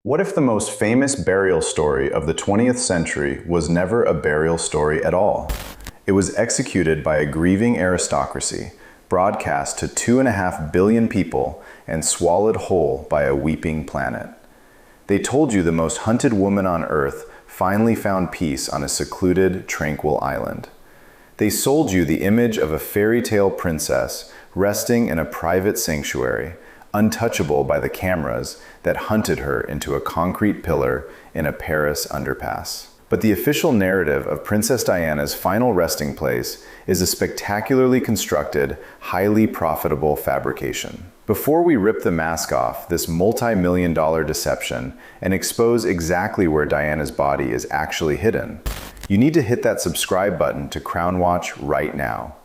What if the most famous burial story of the 20th century was never a burial story at all? It was executed by a grieving aristocracy, broadcast to 2.5 billion people, and swallowed whole by a weeping planet. They told you the most hunted woman on earth finally found peace on a secluded, tranquil island. They sold you the image of a fairy tale princess resting in a private sanctuary, untouchable by the cameras that hunted her into a concrete pillar in a Paris underpass. But the official narrative of Princess Diana's final resting place is a spectacularly constructed, highly profitable fabrication. Before we rip the mask off this multi-million-dollar deception and expose exactly where Diana's body is actually hidden, you need to hit that subscribe button to Crown Watch right now.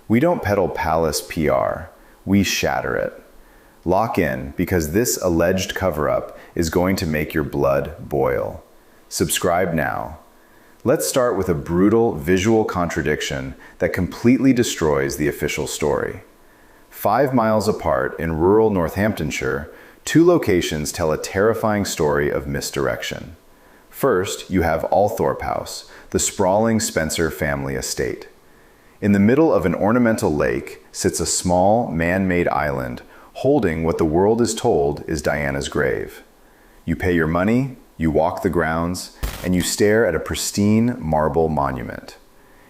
We don't peddle palace PR, we shatter it. Lock in, because this alleged cover-up is going to make your blood boil. Subscribe now. Let's start with a brutal visual contradiction that completely destroys the official story. 5 miles apart in rural Northamptonshire, two locations tell a terrifying story of misdirection. First, you have Althorp House, the sprawling Spencer family estate. In the middle of an ornamental lake sits a small, man-made island holding what the world is told is Diana's grave. You pay your money, you walk the grounds, and you stare at a pristine marble monument.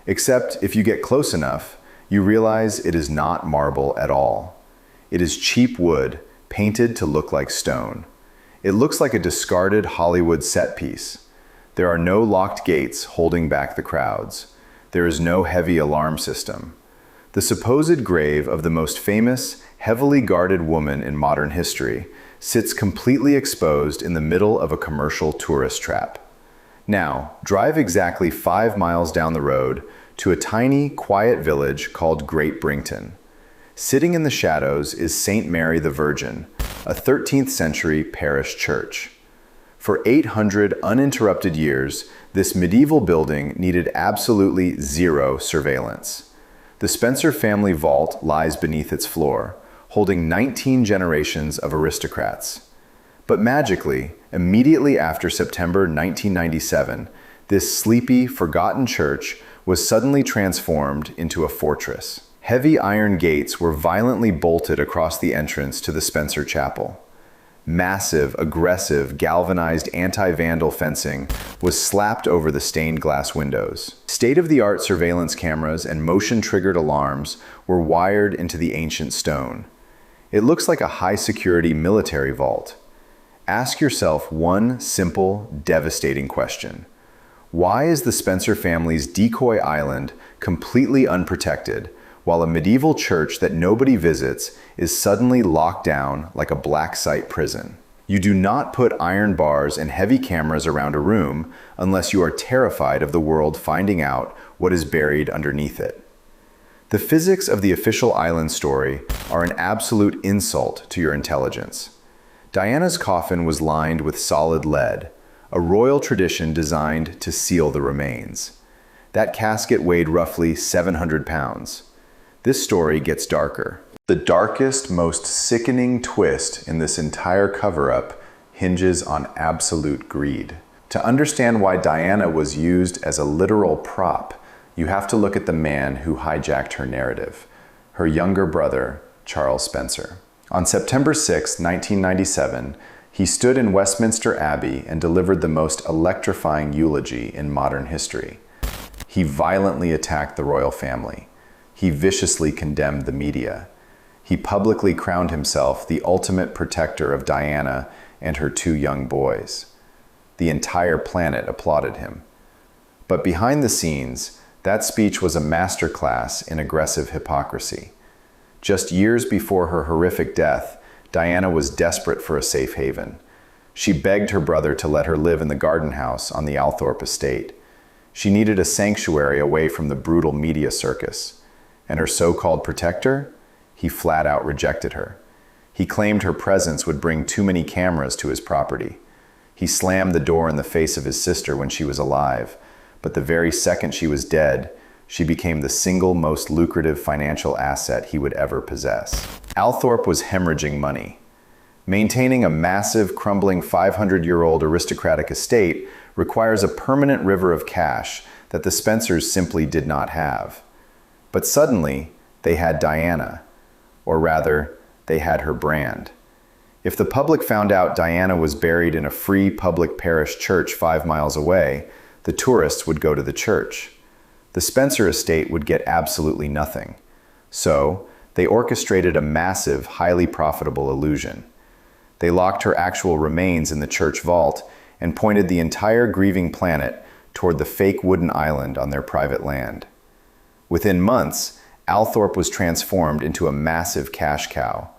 Except if you get close enough, you realize it is not marble at all. It is cheap wood, painted to look like stone. It looks like a discarded Hollywood set piece. There are no locked gates holding back the crowds. There is no heavy alarm system. The supposed grave of the most famous, heavily guarded woman in modern history sits completely exposed in the middle of a commercial tourist trap. Now, drive exactly 5 miles down the road to a tiny, quiet village called Great Brington. Sitting in the shadows is St. Mary the Virgin, a 13th century parish church. For 800 uninterrupted years, this medieval building needed absolutely zero surveillance. The Spencer family vault lies beneath its floor, holding 19 generations of aristocrats. But magically, immediately after September 1997, this sleepy, forgotten church was suddenly transformed into a fortress. Heavy iron gates were violently bolted across the entrance to the Spencer Chapel. Massive, aggressive, galvanized anti-vandal fencing was slapped over the stained glass windows. State-of-the-art surveillance cameras and motion-triggered alarms were wired into the ancient stone. It looks like a high-security military vault. Ask yourself one simple, devastating question. Why is the Spencer family's decoy island completely unprotected, while a medieval church that nobody visits is suddenly locked down like a black site prison? You do not put iron bars and heavy cameras around a room unless you are terrified of the world finding out what is buried underneath it. The physics of the official island story are an absolute insult to your intelligence. Diana's coffin was lined with solid lead, a royal tradition designed to seal the remains. That casket weighed roughly 700 pounds. This story gets darker. The darkest, most sickening twist in this entire cover-up hinges on absolute greed. To understand why Diana was used as a literal prop, you have to look at the man who hijacked her narrative, her younger brother, Charles Spencer. On September 6, 1997, he stood in Westminster Abbey and delivered the most electrifying eulogy in modern history. He violently attacked the royal family. He viciously condemned the media. He publicly crowned himself the ultimate protector of Diana and her 2 young boys. The entire planet applauded him. But behind the scenes, that speech was a masterclass in aggressive hypocrisy. Just years before her horrific death, Diana was desperate for a safe haven. She begged her brother to let her live in the garden house on the Althorp Estate. She needed a sanctuary away from the brutal media circus. And her so-called protector? He flat out rejected her. He claimed her presence would bring too many cameras to his property. He slammed the door in the face of his sister when she was alive, but the very second she was dead, she became the single most lucrative financial asset he would ever possess. Althorp was hemorrhaging money. Maintaining a massive, crumbling 500-year-old aristocratic estate requires a permanent river of cash that the Spencers simply did not have. But suddenly, they had Diana. Or rather, they had her brand. If the public found out Diana was buried in a free public parish church 5 miles away, the tourists would go to the church. The Spencer estate would get absolutely nothing. So, they orchestrated a massive, highly profitable illusion. They locked her actual remains in the church vault and pointed the entire grieving planet toward the fake wooden island on their private land. Within months, Althorp was transformed into a massive cash cow.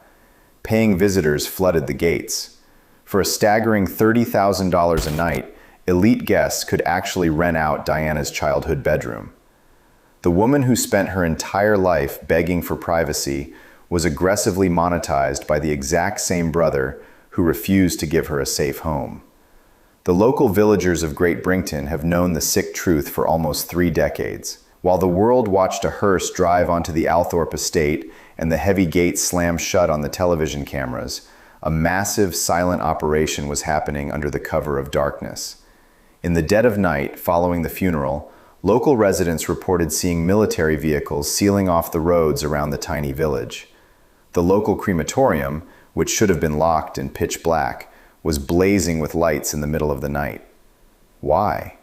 Paying visitors flooded the gates. For a staggering $30,000 a night, elite guests could actually rent out Diana's childhood bedroom. The woman who spent her entire life begging for privacy was aggressively monetized by the exact same brother who refused to give her a safe home. The local villagers of Great Brinkton have known the sick truth for almost 3 decades. While the world watched a hearse drive onto the Althorp Estate and the heavy gates slam shut on the television cameras, a massive, silent operation was happening under the cover of darkness. In the dead of night, following the funeral, local residents reported seeing military vehicles sealing off the roads around the tiny village. The local crematorium, which should have been locked and pitch black, was blazing with lights in the middle of the night. Why?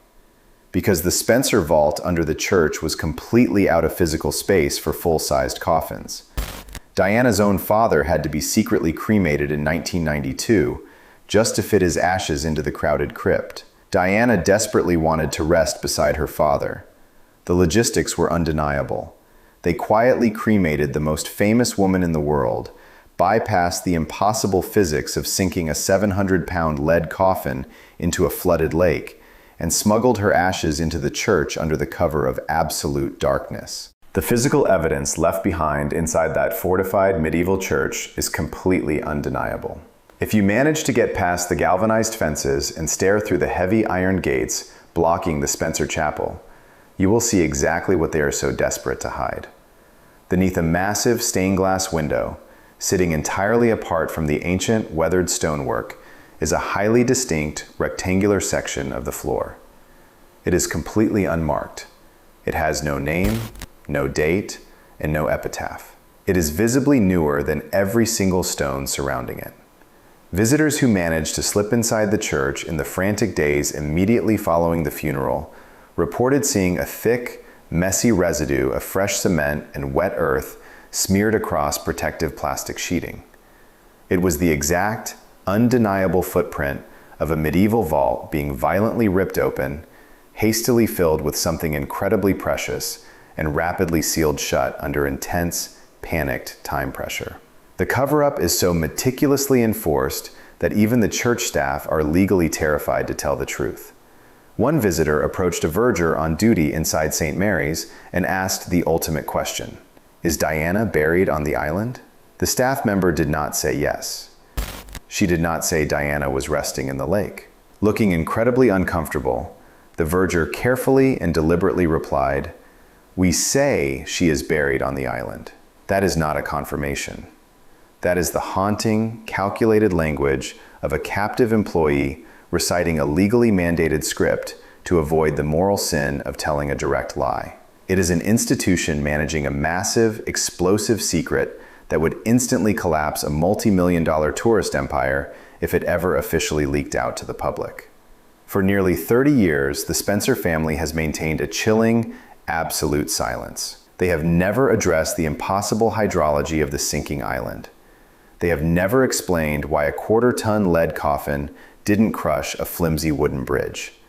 Because the Spencer vault under the church was completely out of physical space for full-sized coffins. Diana's own father had to be secretly cremated in 1992 just to fit his ashes into the crowded crypt. Diana desperately wanted to rest beside her father. The logistics were undeniable. They quietly cremated the most famous woman in the world, bypassed the impossible physics of sinking a 700-pound lead coffin into a flooded lake, and smuggled her ashes into the church under the cover of absolute darkness. The physical evidence left behind inside that fortified medieval church is completely undeniable. If you manage to get past the galvanized fences and stare through the heavy iron gates blocking the Spencer Chapel, you will see exactly what they are so desperate to hide. Beneath a massive stained glass window, sitting entirely apart from the ancient, weathered stonework, is a highly distinct, rectangular section of the floor. It is completely unmarked. It has no name, no date, and no epitaph. It is visibly newer than every single stone surrounding it. Visitors who managed to slip inside the church in the frantic days immediately following the funeral reported seeing a thick, messy residue of fresh cement and wet earth smeared across protective plastic sheeting. It was the exact, undeniable footprint of a medieval vault being violently ripped open, hastily filled with something incredibly precious, and rapidly sealed shut under intense, panicked time pressure. The cover-up is so meticulously enforced that even the church staff are legally terrified to tell the truth. One visitor approached a verger on duty inside St. Mary's and asked the ultimate question: "Is Diana buried on the island?" The staff member did not say yes. She did not say Diana was resting in the lake. Looking incredibly uncomfortable, the verger carefully and deliberately replied, "We say she is buried on the island. That is not a confirmation. That is the haunting, calculated language of a captive employee reciting a legally mandated script to avoid the moral sin of telling a direct lie. It is an institution managing a massive, explosive secret that would instantly collapse a multi-million-dollar tourist empire if it ever officially leaked out to the public." For nearly 30 years, the Spencer family has maintained a chilling, absolute silence. They have never addressed the impossible hydrology of the sinking island. They have never explained why a quarter-ton lead coffin didn't crush a flimsy wooden bridge.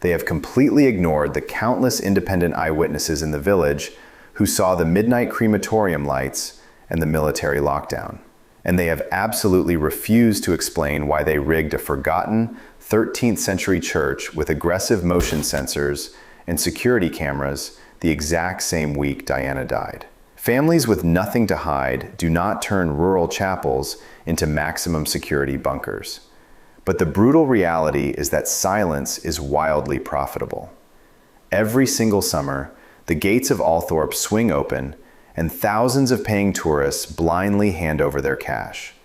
They have completely ignored the countless independent eyewitnesses in the village who saw the midnight crematorium lights and the military lockdown. And they have absolutely refused to explain why they rigged a forgotten 13th century church with aggressive motion sensors and security cameras the exact same week Diana died. Families with nothing to hide do not turn rural chapels into maximum security bunkers. But the brutal reality is that silence is wildly profitable. Every single summer, the gates of Althorp swing open and thousands of paying tourists blindly hand over their cash.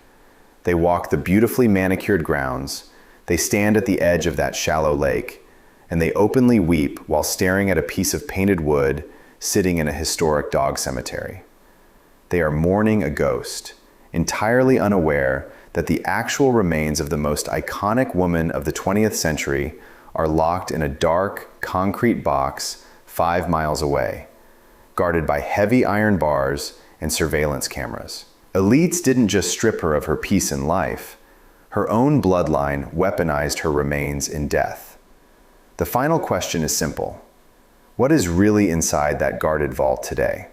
They walk the beautifully manicured grounds, they stand at the edge of that shallow lake, and they openly weep while staring at a piece of painted wood sitting in a historic dog cemetery. They are mourning a ghost, entirely unaware that the actual remains of the most iconic woman of the 20th century are locked in a dark, concrete box 5 miles away, guarded by heavy iron bars and surveillance cameras. Elites didn't just strip her of her peace in life. Her own bloodline weaponized her remains in death. The final question is simple. What is really inside that guarded vault today?